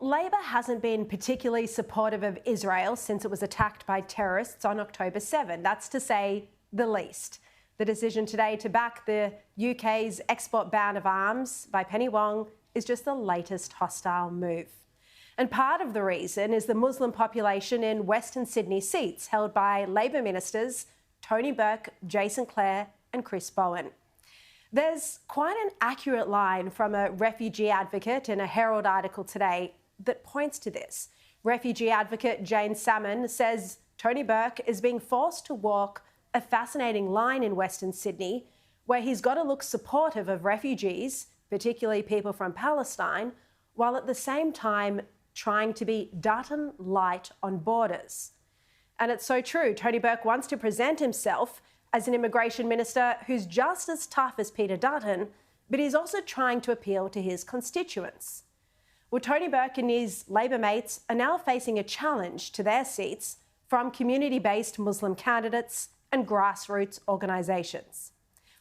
Well, Labor hasn't been particularly supportive of Israel since it was attacked by terrorists on October 7. That's to say the least. The decision today to back the UK's export ban of arms by Penny Wong is just the latest hostile move. And part of the reason is the Muslim population in Western Sydney seats held by Labor ministers Tony Burke, Jason Clare and Chris Bowen. There's quite an accurate line from a refugee advocate in a Herald article today that points to this. Refugee advocate Jane Salmon says Tony Burke is being forced to walk a fascinating line in Western Sydney where he's got to look supportive of refugees, particularly people from Palestine, while at the same time trying to be Dutton light on borders. And it's so true. Tony Burke wants to present himself as an immigration minister who's just as tough as Peter Dutton, but he's also trying to appeal to his constituents. Well, Tony Burke and his Labor mates are now facing a challenge to their seats from community-based Muslim candidates and grassroots organisations.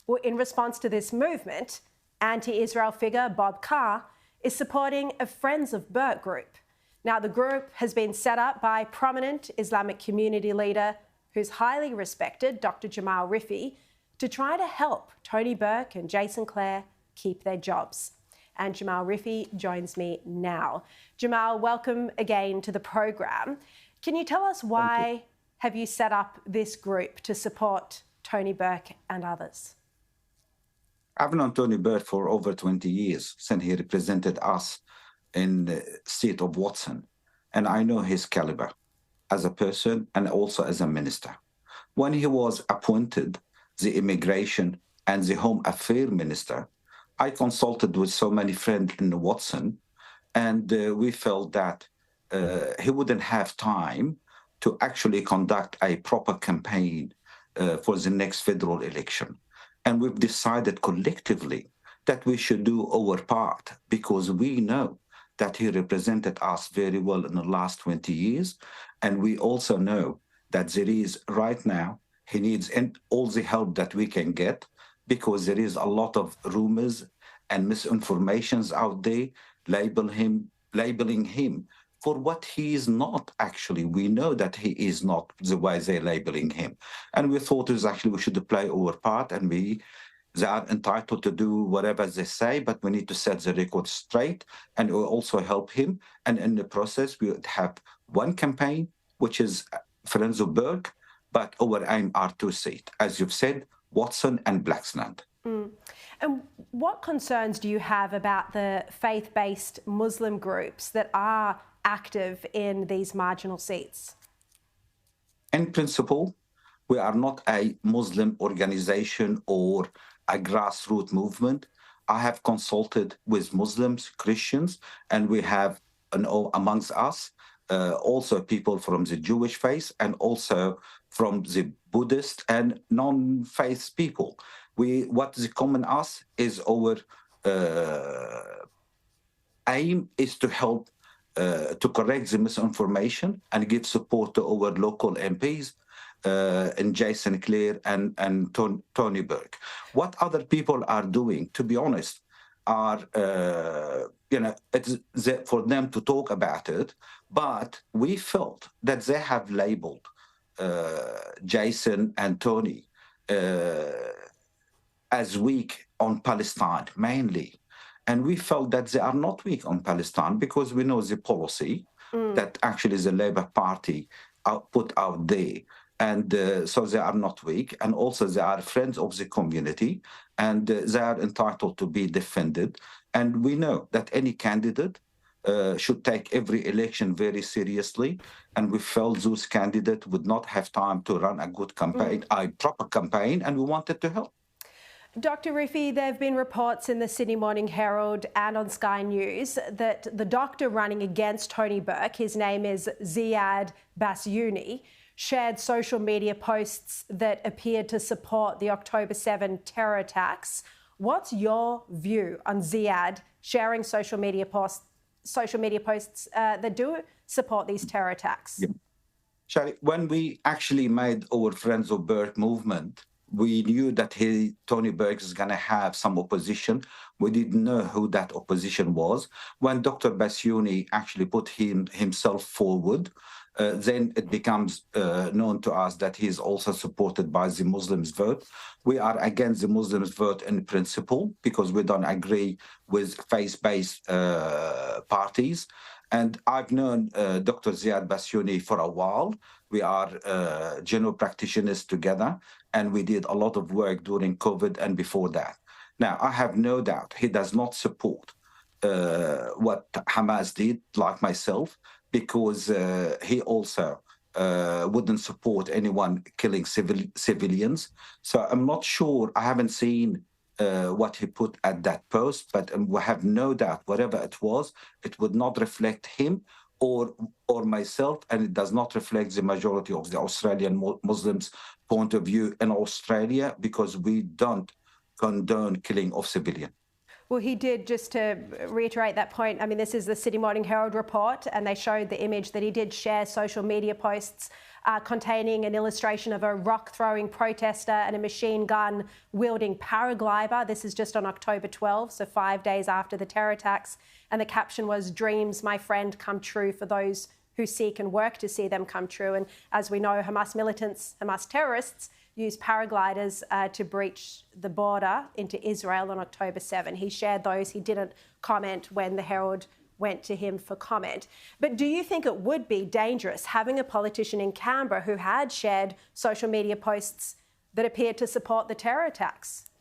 Well, in response to this movement, anti-Israel figure Bob Carr is supporting a Friends of Burke group. Now, the group has been set up by prominent Islamic community leader who's highly respected, Dr. Jamal Rifi, to try to help Tony Burke and Jason Clare keep their jobs. And Jamal Rifi joins me now. Jamal, welcome again to the program. Can you tell us why have you set up this group to support Tony Burke and others? I've known Tony Burke for over 20 years, since he represented us in the seat of Watson. And I know his calibre as a person and also as a minister. When he was appointed the Immigration and the Home Affairs Minister, I consulted with so many friends in Watson, and we felt that he wouldn't have time to actually conduct a proper campaign for the next federal election. And we've decided collectively that we should do our part because we know that he represented us very well in the last 20 years. And we also know that there is right now, he needs all the help that we can get because there is a lot of rumors and misinformations out there labeling him for what he is not actually. We know that he is not the way they're labeling him. And we thought we should play our part and they are entitled to do whatever they say, but we need to set the record straight and we'll also help him. And in the process, we would have one campaign, which is Friends of Burke, but our aim are two seats, as you've said, Watson and Blacksland. And what concerns do you have about the faith-based Muslim groups that are active in these marginal seats? In principle, we are not a Muslim organization or a grassroots movement. I have consulted with Muslims, Christians, and we have amongst us also people from the Jewish faith and also from the Buddhist and non-faith people. What is common us is our aim is to help to correct the misinformation and give support to our local MPs and Jason Clare and Tony Burke. What other people are doing, to be honest, are, it's for them to talk about it, but we felt that they have labeled Jason and Tony as weak on Palestine, mainly. And we felt that they are not weak on Palestine because we know the policy that actually the Labour Party put out there. And so they are not weak. And also they are friends of the community and they are entitled to be defended. And we know that any candidate should take every election very seriously. And we felt those candidates would not have time to run a good campaign, a proper campaign, and we wanted to help. Dr. Rifi, there have been reports in the Sydney Morning Herald and on Sky News that the doctor running against Tony Burke, his name is Ziad Basyouni, shared social media posts that appeared to support the October 7 terror attacks. What's your view on Ziad sharing social media posts that do support these terror attacks? Yeah. Sharri, when we actually made our Friends of Burke movement, We knew that Tony Burke is going to have some opposition. We didn't know who that opposition was. When Dr. Bassiouni actually put himself forward, then it becomes known to us that he is also supported by the Muslims vote. We are against the Muslims vote in principle because we don't agree with faith-based parties. And I've known Dr. Ziad Bassiouni for a while. We are general practitioners together, and we did a lot of work during COVID and before that. Now, I have no doubt he does not support what Hamas did, like myself, because he also wouldn't support anyone killing civilians. So I'm not sure. I haven't seen what he put at that post, but we have no doubt, whatever it was, it would not reflect him or myself, and it does not reflect the majority of the Australian Muslims' point of view in Australia, because we don't condone killing of civilians. Well, he did, just to reiterate that point. I mean, this is the Sydney Morning Herald report, and they showed the image that he did share social media posts containing an illustration of a rock-throwing protester and a machine gun-wielding paraglider. This is just on October 12, so 5 days after the terror attacks. And the caption was, "Dreams, my friend, come true for those who seek and work to see them come true." And as we know, Hamas militants, Hamas terrorists, used paragliders to breach the border into Israel on October 7. He shared those. He didn't comment when the Herald went to him for comment. But do you think it would be dangerous having a politician in Canberra who had shared social media posts that appeared to support the terror attacks?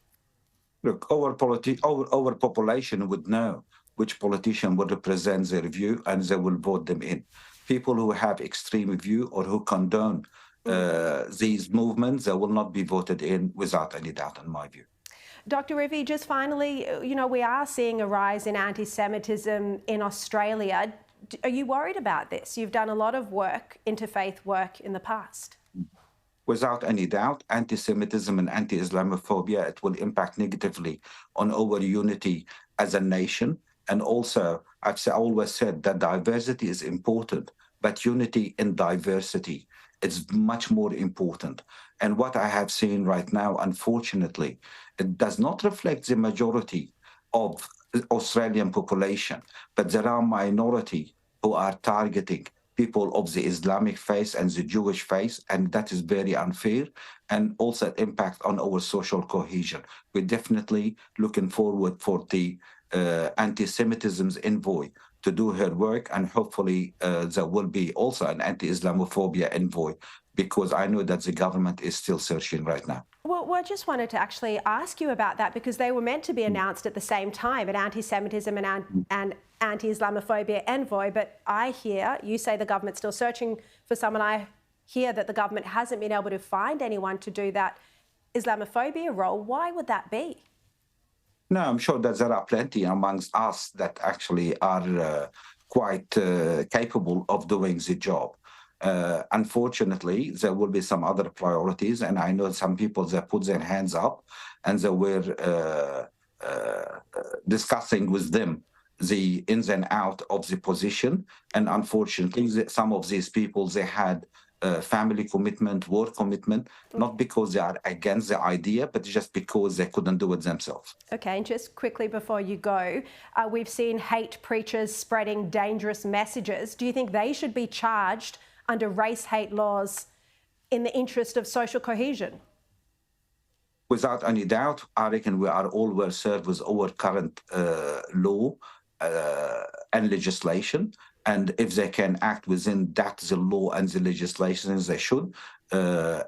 Look, our population would know which politician would represent their view, and they will vote them in. People who have extreme view or who condone these movements, they will not be voted in without any doubt, in my view. Dr. Rifi, just finally, we are seeing a rise in anti-Semitism in Australia. Are you worried about this? You've done a lot of work, interfaith work, in the past. Without any doubt, anti-Semitism and anti-Islamophobia, it will impact negatively on our unity as a nation. And also, I've always said that diversity is important, but unity in diversity, it's much more important. And what I have seen right now, unfortunately, it does not reflect the majority of the Australian population, but there are minority who are targeting people of the Islamic faith and the Jewish faith, and that is very unfair, and also impact on our social cohesion. We're definitely looking forward for the anti-Semitism's envoy to do her work, and hopefully there will be also an anti-Islamophobia envoy, because I know that the government is still searching right now. Well, I just wanted to actually ask you about that, because they were meant to be announced at the same time, an anti-Semitism and anti-Islamophobia envoy, but I hear you say the government's still searching for someone. I hear that the government hasn't been able to find anyone to do that Islamophobia role. Why would that be? No, I'm sure that there are plenty amongst us that actually are quite capable of doing the job. Unfortunately, there will be some other priorities, and I know some people that put their hands up and they were discussing with them the ins and out of the position. And unfortunately, some of these people, they had family commitment, work commitment, not because they are against the idea, but just because they couldn't do it themselves. Okay, and just quickly before you go, we've seen hate preachers spreading dangerous messages. Do you think they should be charged under race hate laws in the interest of social cohesion? Without any doubt, I reckon we are all well served with our current law and legislation. And if they can act within that, the law and the legislation, they should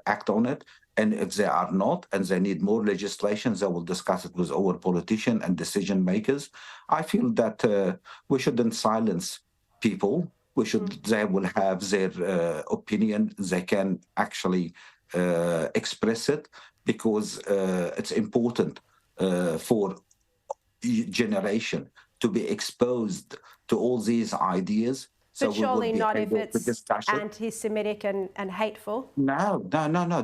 act on it. And if they are not, and they need more legislation, they will discuss it with our politicians and decision makers. I feel that we shouldn't silence people. We should. They will have their opinion. They can actually express it, because it's important for generation to be exposed to all these ideas. But surely not if it's anti-Semitic and hateful. No,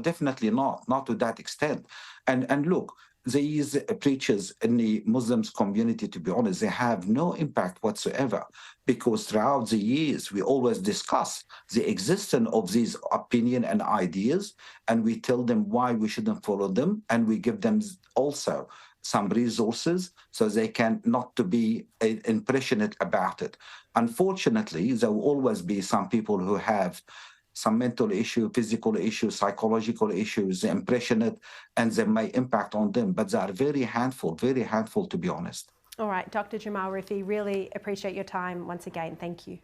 definitely not to that extent. And look, these preachers in the Muslims community, to be honest, they have no impact whatsoever, because throughout the years, we always discuss the existence of these opinion and ideas, and we tell them why we shouldn't follow them, and we give them also some resources so they can not to be impressionate about it. Unfortunately, there will always be some people who have some mental issue, physical issue, psychological issues, impressionate, and they may impact on them. But they are very handful, to be honest. All right, Dr. Jamal Rifi, really appreciate your time once again. Thank you.